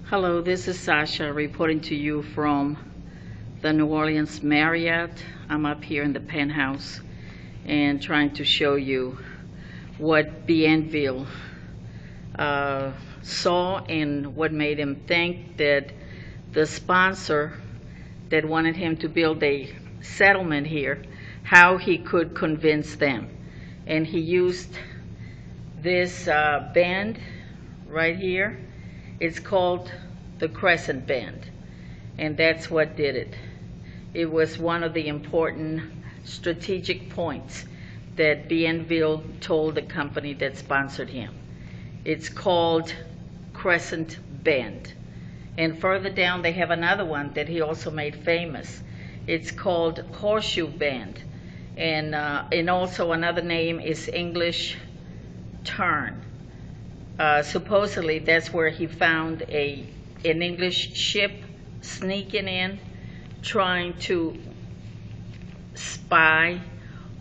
Hello, this is Sasha reporting to you from the New Orleans Marriott. I'm up here in the penthouse and trying to show you what Bienville saw and what made him think that the sponsor that wanted him to build a settlement here, how he could convince them. And he used this band right here. It's called the Crescent Band, and that's what did it. It was one of the important strategic points that Bienville told the company that sponsored him. It's called Crescent Band. And further down they have another one that he also made famous. It's called Horseshoe Band. And also another name is English Turn. Supposedly that's where he found an English ship sneaking in, trying to spy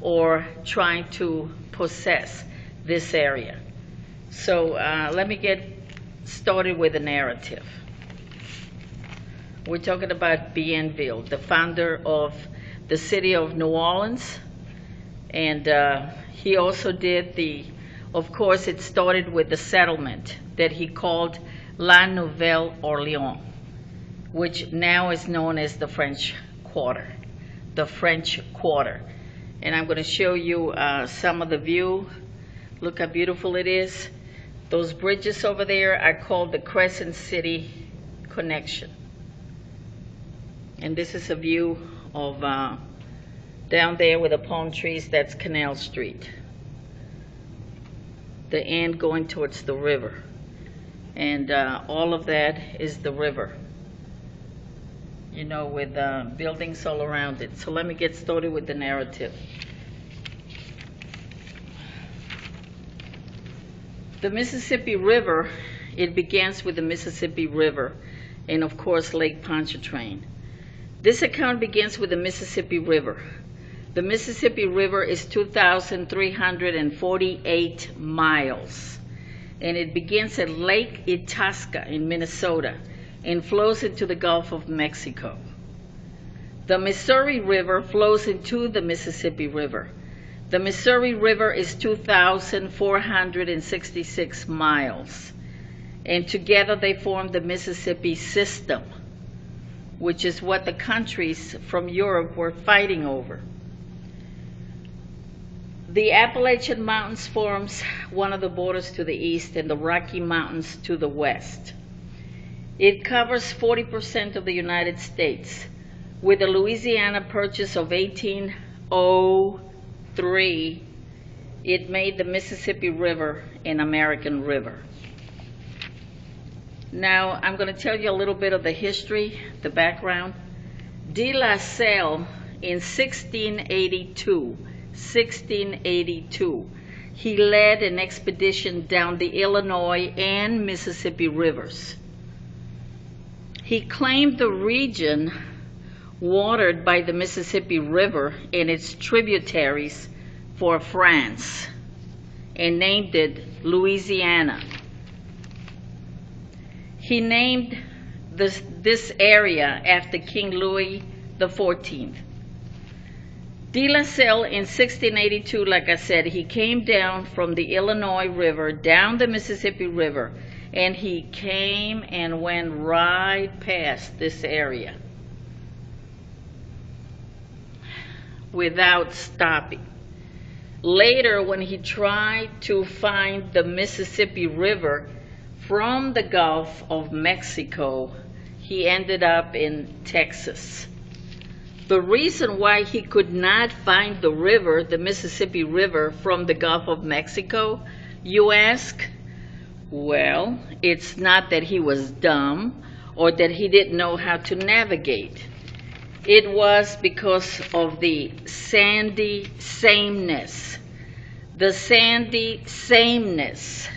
or trying to possess this area. So let me get started with the narrative. We're talking about Bienville, the founder of the city of New Orleans, and he also did of course, it started with the settlement that he called La Nouvelle Orléans, which now is known as the French Quarter. The French Quarter. And I'm going to show you some of the view. Look how beautiful it is. Those bridges over there are called the Crescent City Connection. And this is a view of down there with the palm trees. That's Canal Street. The end going towards the river, and all of that is the river, you know, with buildings all around it. So let me get started with the narrative. The Mississippi River, it begins with the Mississippi River and of course Lake Pontchartrain. This account begins with the Mississippi River. The Mississippi River is 2,348 miles, and it begins at Lake Itasca in Minnesota and flows into the Gulf of Mexico. The Missouri River flows into the Mississippi River. The Missouri River is 2,466 miles, and together they form the Mississippi System, which is what the countries from Europe were fighting over. The Appalachian Mountains forms one of the borders to the east and the Rocky Mountains to the west. It covers 40% of the United States. With the Louisiana Purchase of 1803, it made the Mississippi River an American river. Now, I'm going to tell you a little bit of the history, the background. De La Salle in 1682, he led an expedition down the Illinois and Mississippi rivers. He claimed the region watered by the Mississippi River and its tributaries for France and named it Louisiana. He named this area after King Louis XIV. De La Salle in 1682, like I said, he came down from the Illinois River, down the Mississippi River, and he came and went right past this area without stopping. Later, when he tried to find the Mississippi River from the Gulf of Mexico, he ended up in Texas. The reason why he could not find the river, the Mississippi River, from the Gulf of Mexico, you ask? Well, it's not that he was dumb or that he didn't know how to navigate. It was because of the sandy sameness. The sandy sameness.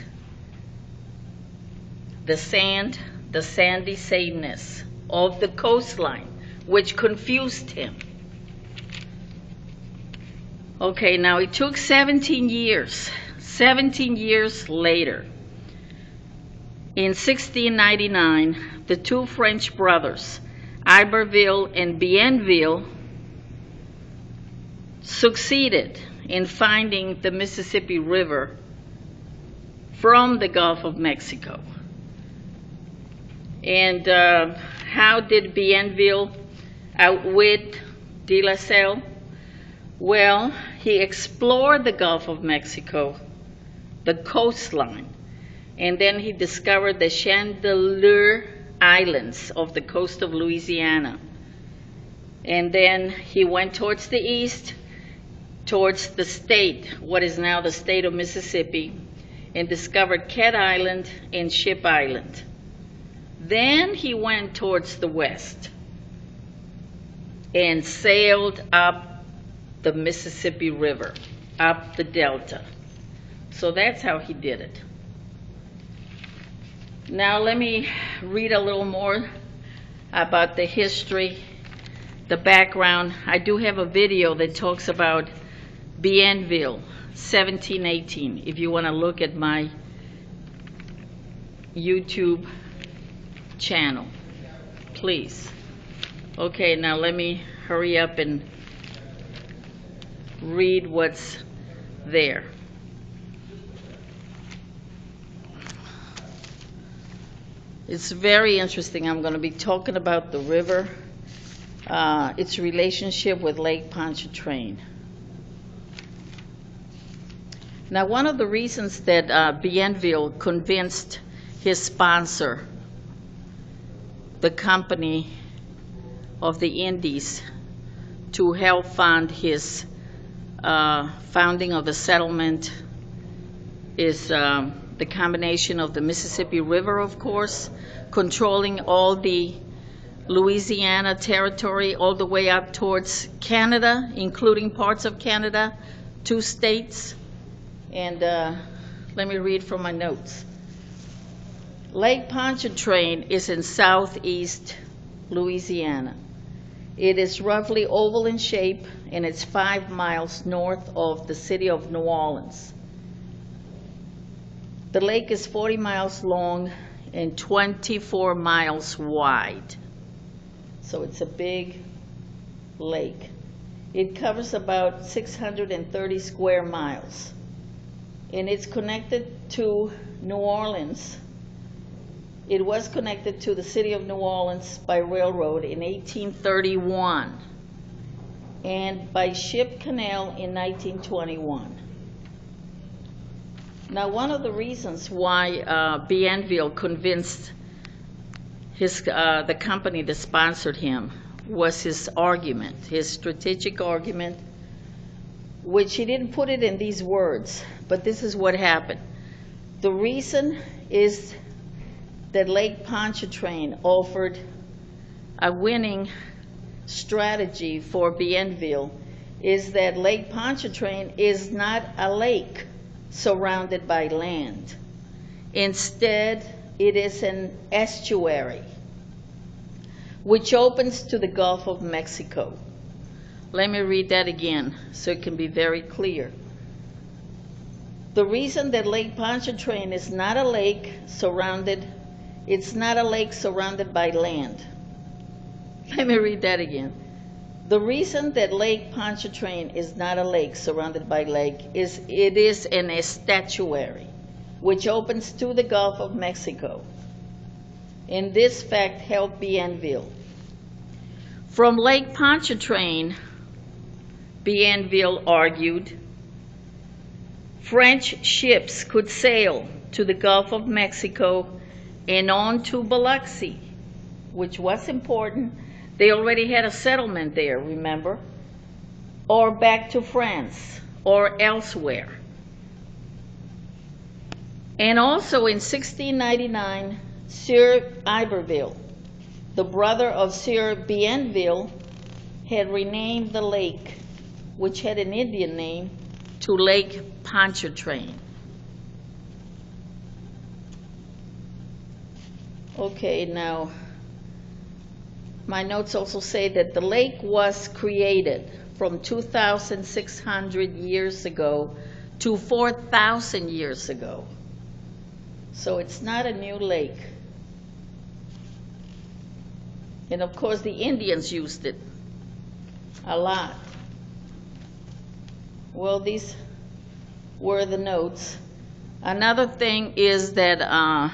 The sandy sameness of the coastline, which confused him. Okay, now it took 17 years. 17 years later, In 1699, the two French brothers, Iberville and Bienville, succeeded in finding the Mississippi River from the Gulf of Mexico. And how did Bienville outwit De La Salle? Well, he explored the Gulf of Mexico, the coastline, and then he discovered the Chandelier Islands of the coast of Louisiana. And then he went towards the east, towards the state, what is now the state of Mississippi, and discovered Cat Island and Ship Island. Then he went towards the west and sailed up the Mississippi River, up the delta. So that's how he did it. Now let me read a little more about the history, the background. I do have a video that talks about Bienville, 1718, if you want to look at my YouTube channel, please. Okay, now let me hurry up and read what's there. It's very interesting. I'm going to be talking about the river, its relationship with Lake Pontchartrain. Now, one of the reasons that Bienville convinced his sponsor, the Company of the Indies, to help fund his founding of the settlement is the combination of the Mississippi River, of course, controlling all the Louisiana territory all the way up towards Canada, including parts of Canada, 2 states. And let me read from my notes. Lake Pontchartrain is in southeast Louisiana. It is roughly oval in shape, and it's 5 miles north of the city of New Orleans. The lake is 40 miles long and 24 miles wide. So it's a big lake. It covers about 630 square miles. And it's connected to New Orleans. It was connected to the city of New Orleans by railroad in 1831 and by ship canal in 1921. Now, one of the reasons why Bienville convinced the company that sponsored him was his argument, his strategic argument, which he didn't put it in these words, but this is what happened. The reason is that Lake Pontchartrain offered a winning strategy for Bienville is that Lake Pontchartrain is not a lake surrounded by land. Instead, it is an estuary which opens to the Gulf of Mexico. Let me read that again so it can be very clear. The reason that Lake Pontchartrain is not a lake surrounded by land. Let me read that again. The reason that Lake Pontchartrain is not a lake surrounded by lake is it is an estuary which opens to the Gulf of Mexico. And this fact helped Bienville. From Lake Pontchartrain, Bienville argued, French ships could sail to the Gulf of Mexico and on to Biloxi, which was important. They already had a settlement there, remember? Or back to France or elsewhere. And also in 1699, Sieur Iberville, the brother of Sieur Bienville, had renamed the lake, which had an Indian name, to Lake Pontchartrain. Okay, now, my notes also say that the lake was created from 2,600 years ago to 4,000 years ago. So it's not a new lake. And of course, the Indians used it a lot. Well, these were the notes. Another thing is that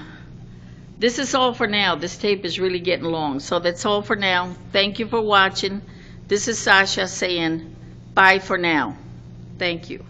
this is all for now. This tape is really getting long. So that's all for now. Thank you for watching. This is Sasha saying bye for now. Thank you.